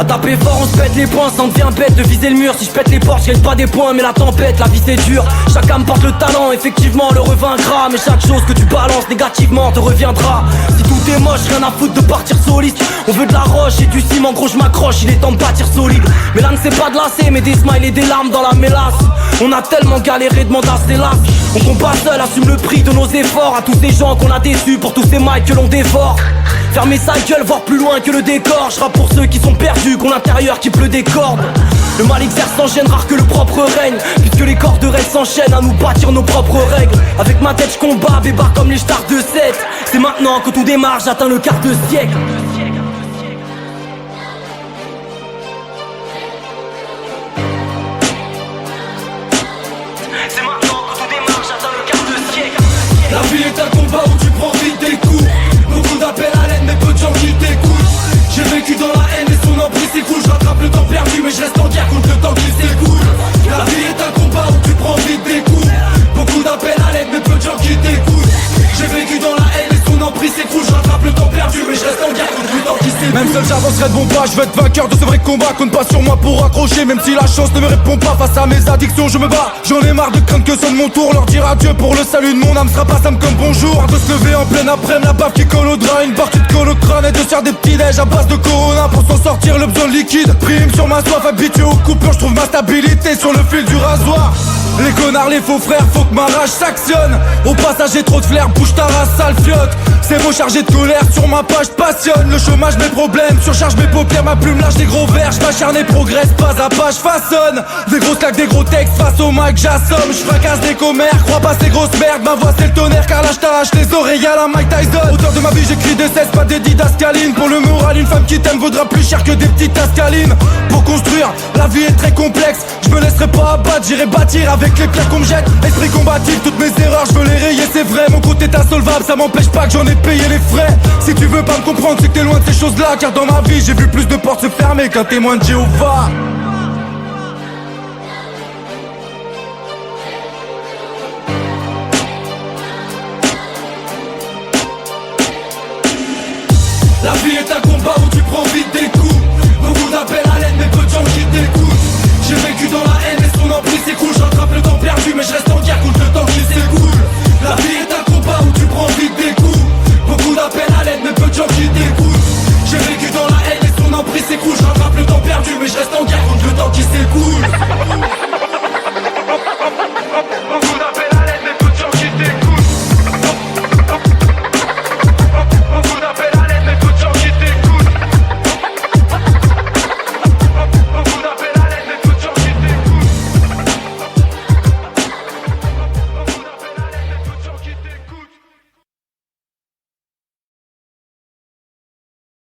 À taper fort on se pète les poings, ça en devient bête de viser le mur. Si je pète les portes, je gagne pas des points mais la tempête, la vie c'est dur. Chaque âme porte le talent, effectivement le revaincra. Mais chaque chose que tu balances négativement te reviendra. Si tout est moche, rien à foutre de partir soliste. On veut de la roche et du ciment, gros je m'accroche, il est temps de bâtir solide. Mais là ne c'est pas de lasser, mais des smiles et des larmes dans la mélasse. On a tellement galéré, demande à ses lasses. On combat seul, assume le prix de nos efforts. À tous ces gens qu'on a déçus, pour tous ces mics que l'on dévore. Fermer sa gueule, voir plus loin que le décor. Je rappe pour ceux qui sont perdus, qu'on l'intérieur qui pleut des cordes. Le mal exerce sans gêne, rare que le propre règne. Puisque les corps de règles s'enchaînent à nous bâtir nos propres règles. Avec ma tête je combat, bébard comme les stars de 7. C'est maintenant que tout démarre, j'atteins le quart de siècle. C'est maintenant que tout démarre, j'atteins le quart de siècle. La vie est un combat où tu prends vite des coups. Beaucoup d'appels à l'aide mais peu de gens qui t'écoutent. J'ai vécu dans la haine et son emprise s'écoule. Je rattrape le temps perdu mais je reste en guerre contre le temps qui s'écoule. La vie est un combat où tu prends vite des coups. Beaucoup d'appels à l'aide mais peu de gens qui t'écoutent. J'ai vécu dans la haine et son emprise s'écoule. Je rattrape le temps perdu mais je reste en guerre contre le temps qui s'écoule. Même seul j'avancerai de bon pas, je veux être vainqueur de ce vrai combat. Compte pas sur moi pour accrocher, même si la chance ne me répond pas. Face à mes addictions je me bats. J'en ai marre de craindre que sonne mon tour. Leur dire adieu pour le salut de mon âme sera pas simple comme bonjour. De se lever en pleine après-midi, la baffe qui colle au drap. Une partie de colle au crâne et de se faire des petits déj à base de Corona. Pour s'en sortir le besoin de liquide prime sur ma soif, habitué aux coupures. Je trouve ma stabilité sur le fil du rasoir. Les connards, les faux frères, faut que ma rage s'actionne. Au passage j'ai trop de flair, bouge ta race, sale fiotte. C'est beau chargé de colère, sur ma page passionne. Le chômage, mes problèmes, surcharge mes paupières. Ma plume lâche des gros vers, j'm'acharne et progresse. Pas à pas, j'façonne. Des grosses claques, des gros textes, face au mic j'assomme. J'fracasse des commères, crois pas ces grosses merdes. Ma voix c'est le tonnerre, car là j't'arrache les oreilles à la Mike Tyson. Auteur de ma vie j'écris des cesses, pas des didascalines. Pour le moral, une femme qui t'aime vaudra plus cher que des petites tascalines. Pour construire, la vie est très complexe. J'me laisserai pas abattre, j'irai bâtir avec les pierres qu'on me jette. Esprit combatif, toutes mes erreurs, je veux les rayer, c'est vrai. Mon côté est insolvable, ça m'empêche pas que j'en ai payé les frais. Si tu veux pas me comprendre, c'est que t'es loin de ces choses-là. Car dans ma vie, j'ai vu plus de portes se fermer qu'un témoin de Jéhovah. La vie est un combat où tu prends vite des coups. Beaucoup d'appels à l'aide mais peu de gens qui t'écoutent. J'ai vécu dans la haine et son emprise s'écoule. J'attrape